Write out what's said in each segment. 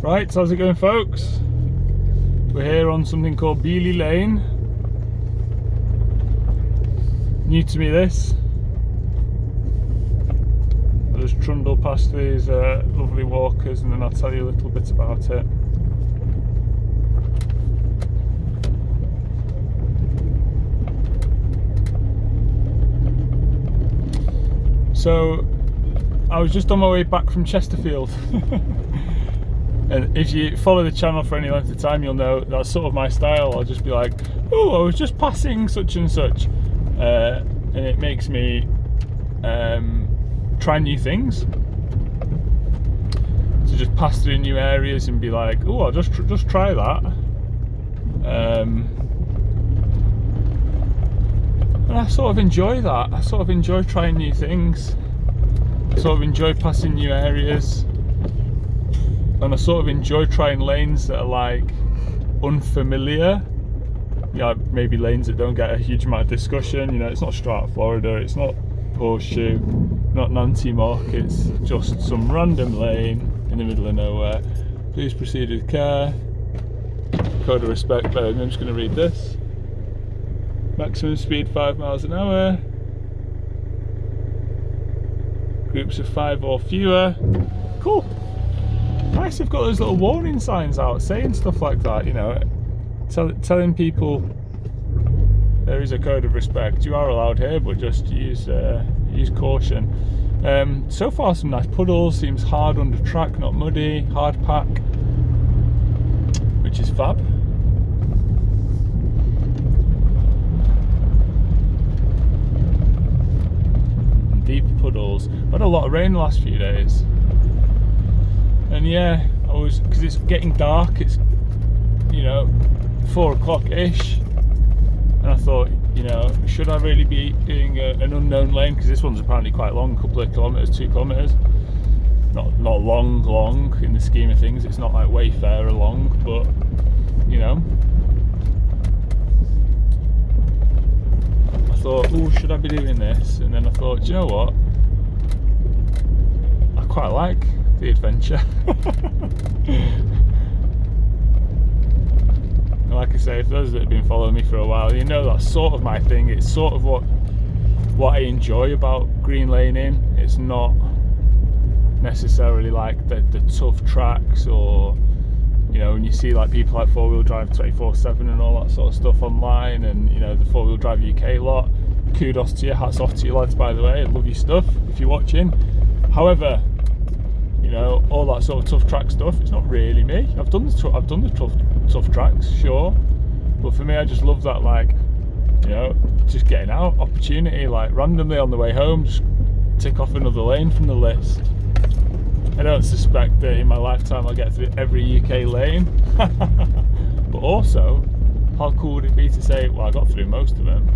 Right, how's it going, folks? We're here on something called Beely Lane. New to me, this. I'll just trundle past these lovely walkers and then I'll tell you a little bit about it. So, I was just on my way back from Chesterfield. And if you follow the channel for any length of time, you'll know that's sort of my style. I'll just be like, oh, I was just passing such and such. And it makes me try new things. So just pass through new areas and be like, oh, I'll just try that. And I sort of enjoy that. I sort of enjoy trying new things. I sort of enjoy passing new areas. And I sort of enjoy trying lanes that are like unfamiliar. Yeah, maybe lanes that don't get a huge amount of discussion. You know, it's not Strata, Florida, it's not Horseshoe, not Nancy Mock, it's just some random lane in the middle of nowhere. Please proceed with care. Code of respect, I'm just going to read this. Maximum speed 5 miles an hour. Groups of 5 or fewer. Cool. Nice, they've got those little warning signs out saying stuff like that, you know, telling people there is a code of respect. You are allowed here, but just use caution. So far, some nice puddles. Seems hard under track, not muddy. Hard pack, which is fab. And deep puddles. I've had a lot of rain the last few days. And yeah, because it's getting dark, it's, you know, 4 o'clock-ish, and I thought, you know, should I really be doing an unknown lane, because this one's apparently quite long, a couple of kilometres, 2 kilometres, not long in the scheme of things, it's not like Wayfarer long, but, you know, I thought, oh, should I be doing this? And then I thought, do you know what, I quite like the adventure. Like I say, for those that have been following me for a while, you know that's sort of my thing. It's sort of what I enjoy about greenlaning. It's not necessarily like the tough tracks, or, you know, when you see like people like 4-wheel drive 24/7 and all that sort of stuff online, and, you know, the 4-wheel drive UK lot, kudos to you, hats off to you lads, by the way, I love your stuff if you're watching. However, you know, all that sort of tough track stuff, it's not really me. I've done the tough tracks, sure, but for me, I just love that, like, you know, just getting out, opportunity, like randomly on the way home, just tick off another lane from the list. I don't suspect that in my lifetime I'll get through every UK lane, but also, how cool would it be to say, well, I got through most of them?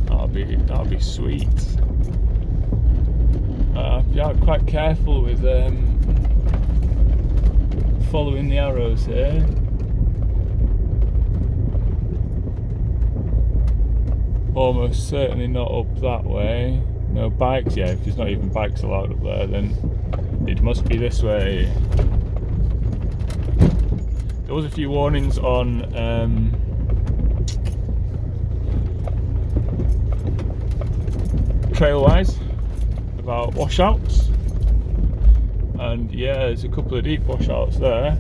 That'll be sweet. Yeah, I'm quite careful with following the arrows here. Almost certainly not up that way. No bikes. Yeah, if there's not even bikes allowed up there, then it must be this way. There was a few warnings on Trailwise about washouts, and yeah, there's a couple of deep washouts there.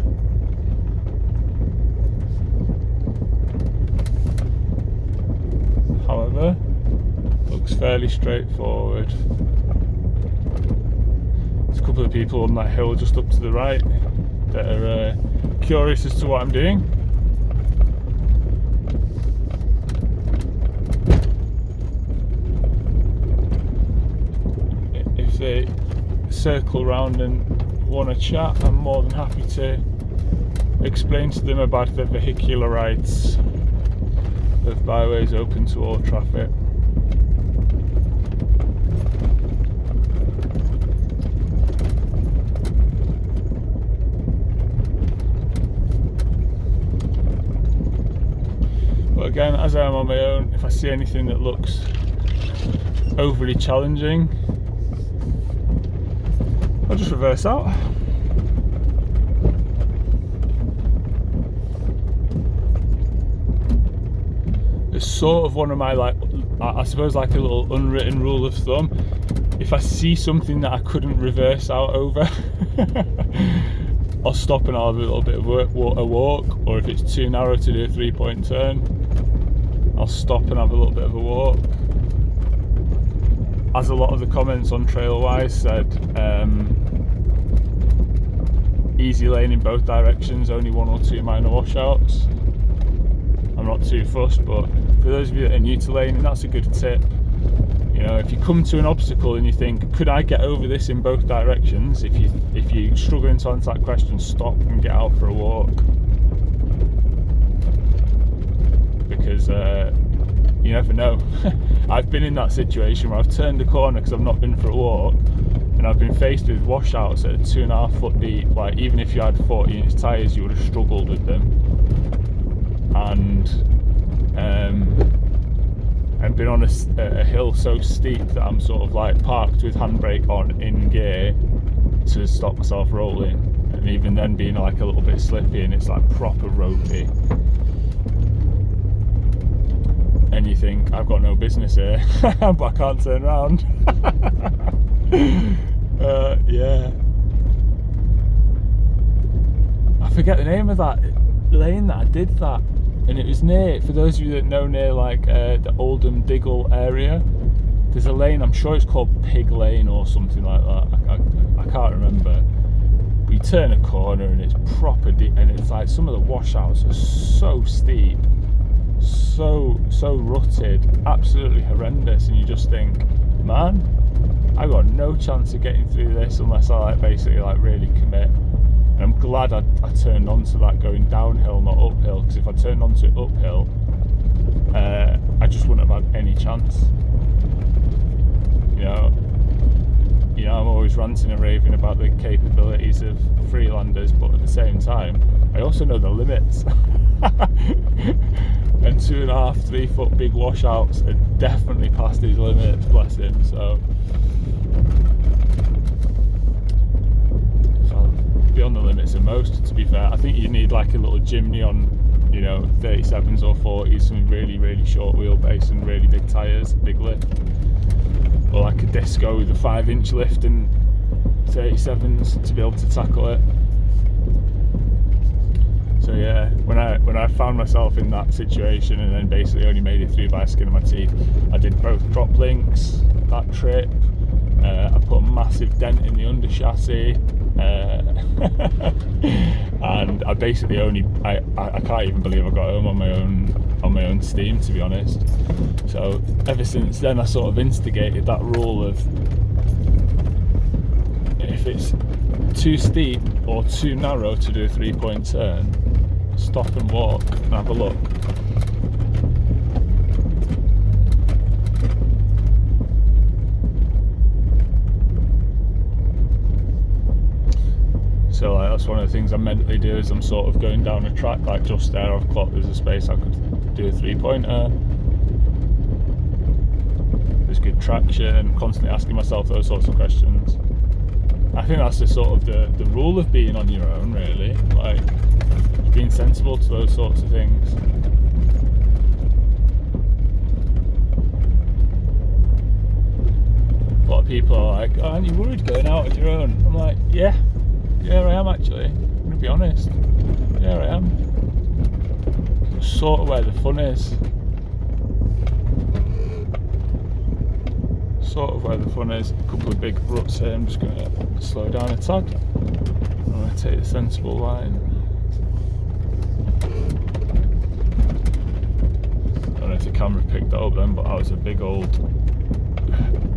However, looks fairly straightforward. There's a couple of people on that hill just up to the right that are curious as to what I'm doing. If they circle round and want to chat, I'm more than happy to explain to them about the vehicular rights of byways open to all traffic. But again, as I am on my own, if I see anything that looks overly challenging, I'll just reverse out. it's sort of one of my, like, I suppose, like a little unwritten rule of thumb. If I see something that I couldn't reverse out over, I'll stop and I'll have a little bit of a walk. Or if it's too narrow to do a 3-point turn, I'll stop and have a little bit of a walk. As a lot of the comments on Trailwise said, easy lane in both directions, only 1 or 2 minor washouts. I'm not too fussed, but for those of you that are new to laning, that's a good tip. You know, if you come to an obstacle and you think, could I get over this in both directions? If you're struggling to answer that question, stop and get out for a walk. Because you never know. I've been in that situation where I've turned a corner because I've not been for a walk, and I've been faced with washouts that are 2.5 foot deep. Like, even if you had 40 inch tyres, you would have struggled with them. And I've been on a hill so steep that I'm sort of like parked with handbrake on in gear to stop myself rolling, and even then being like a little bit slippy, and it's like proper ropey. And you think, I've got no business here, but I can't turn around. Yeah. I forget the name of that lane that I did that, and it was near, for those of you that know, near like the Oldham Diggle area, there's a lane, I'm sure it's called Pig Lane or something like that. I can't remember. But you turn a corner and it's proper deep, and it's like some of the washouts are so steep, so rutted, absolutely horrendous, and you just think, man, I got no chance of getting through this unless I like basically like really commit. And I'm glad I turned onto that going downhill, not uphill, because if I turned onto it uphill, I just wouldn't have had any chance. You know, I'm always ranting and raving about the capabilities of Freelanders, but at the same time, I also know the limits. And 2.5, 3 foot big washouts are definitely past his limits, bless him. So beyond the limits of most, to be fair. I think you need like a little Jimny on, you know, 37s or 40s, something really short wheelbase and really big tyres, big lift. Or like a disco with a 5-inch lift and 37s to be able to tackle it. So yeah, when I found myself in that situation and then basically only made it through by skin of my teeth, I did both drop links that trip. I put a massive dent in the under chassis, and I basically I can't even believe I got home on my own steam, to be honest. So ever since then, I sort of instigated that rule of, if it's too steep or too narrow to do a 3-point turn, stop and walk and have a look. So like, that's one of the things I mentally do as I'm sort of going down a track. Like just there, I've clocked there's a space I could do a 3-pointer. There's good traction. Constantly asking myself those sorts of questions. I think that's the sort of the rule of being on your own, really. Like being sensible to those sorts of things. A lot of people are like, "Oh, aren't you worried going out on your own?" I'm like, yeah, I am actually. I'm gonna be honest. Yeah, I am. It's sort of where the fun is. Sort of where the fun is. A couple of big ruts here. I'm just gonna slow down a tad. I'm gonna take the sensible line. I don't know if the camera picked that up then, but that was a big old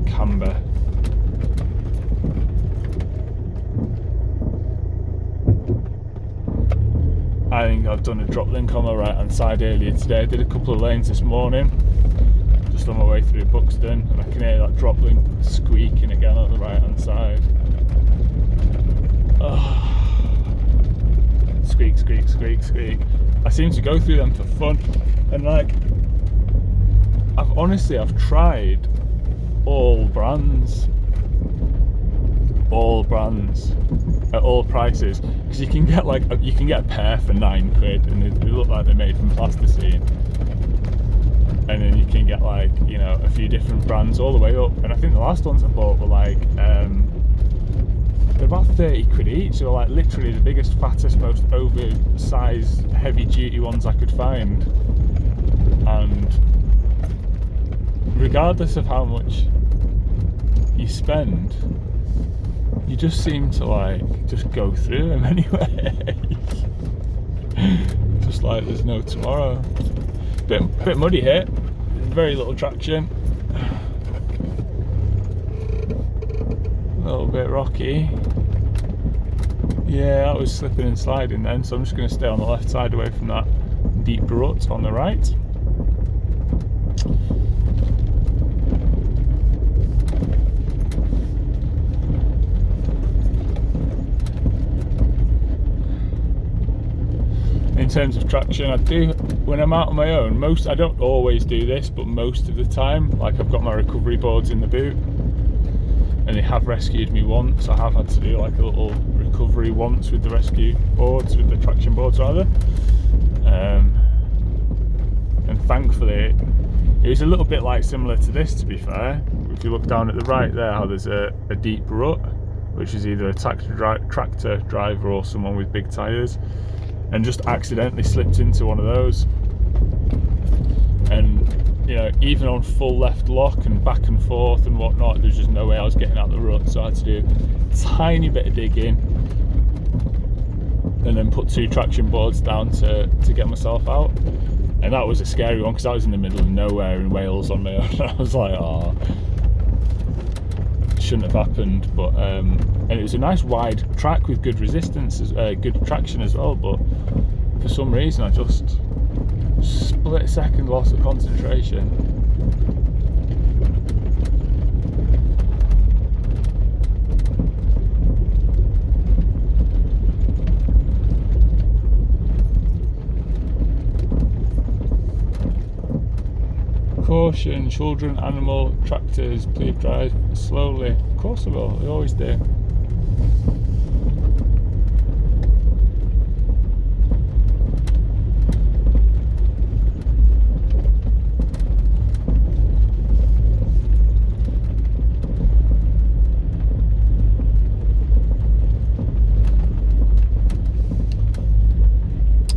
camber. I think I've done a drop link on my right hand side earlier today. I did a couple of lanes this morning, just on my way through Buxton, and I can hear that drop link squeaking again on the right hand side. Oh. Squeak, squeak, squeak, squeak. I seem to go through them for fun, and like, I've tried all brands at all prices, because you can get a pair for £9, and they look like they're made from plasticine. and then you can get like, you know, a few different brands all the way up. And I think the last ones I bought were like they're about 30 quid each. They were like literally the biggest, fattest, most oversized, heavy duty ones I could find. And regardless of how much you spend, you just seem to like just go through them anyway. Just like there's no tomorrow. Bit muddy here, very little traction, a little bit rocky. Yeah, that was slipping and sliding then, so I'm just going to stay on the left side away from that deep rut on the right. In terms of traction, I do, when I'm out on my own, I don't always do this, but most of the time, like I've got my recovery boards in the boot, and they have rescued me once. I have had to do like a little recovery once with the rescue boards, with the traction boards rather, and thankfully it was a little bit like similar to this, to be fair. If you look down at the right there, how there's a deep rut, which is either a tractor driver or someone with big tyres, and just accidentally slipped into one of those. And you know, even on full left lock and back and forth and whatnot, there's just no way I was getting out the rut, so I had to do a tiny bit of digging and then put 2 traction boards down to get myself out. And that was a scary one because I was in the middle of nowhere in Wales on my own. I was like, oh, it shouldn't have happened. But and it was a nice wide track with good resistance, good traction as well, but for some reason I just split second loss of concentration. Caution, children, animal, tractors, please drive slowly. Of course I will, they always do.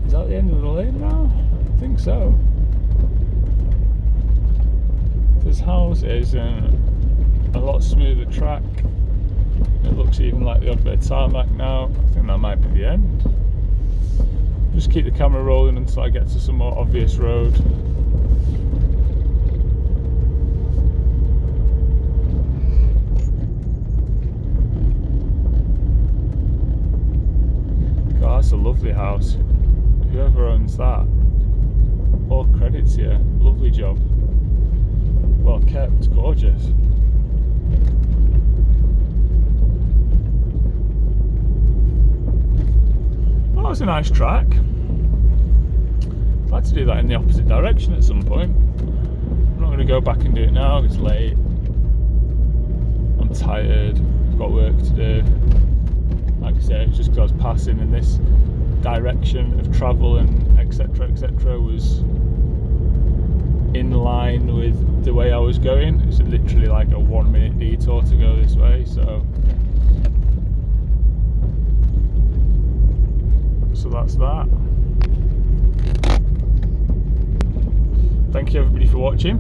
Is that the end of the lane now? I think so. There's houses and a lot smoother track. It looks even like the odd bit of tarmac now. I think that might be the end. Just keep the camera rolling until I get to some more obvious road. God, that's a lovely house. Whoever owns that, all credits here. Lovely job. Well kept, gorgeous. Well, that was a nice track. I'd like to do that in the opposite direction at some point. I'm not going to go back and do it now, it's late. I'm tired, I've got work to do. Like I say, it's just because I was passing in this direction of travel and etc was in line with the way I was going. It's literally like a 1 minute detour to go this way, so that's that. Thank you everybody for watching,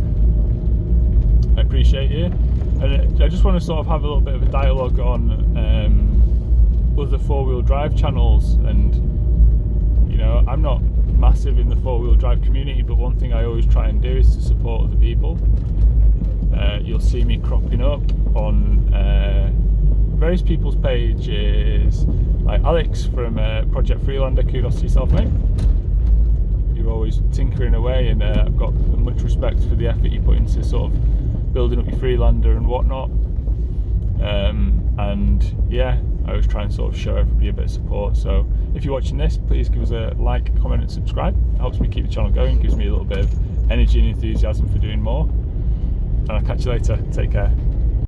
I appreciate you, and I just want to sort of have a little bit of a dialogue on other 4-wheel drive channels. And you know, I'm not massive in the 4-wheel drive community, but one thing I always try and do is to support other people. You'll see me cropping up on various people's pages, like Alex from Project Freelander. Kudos to yourself, mate. You're always tinkering away, and I've got much respect for the effort you put into sort of building up your Freelander and whatnot. And yeah, I always try and sort of show everybody a bit of support. So if you're watching this, please give us a like, comment and subscribe. It helps me keep the channel going, gives me a little bit of energy and enthusiasm for doing more. And I'll catch you later. Take care.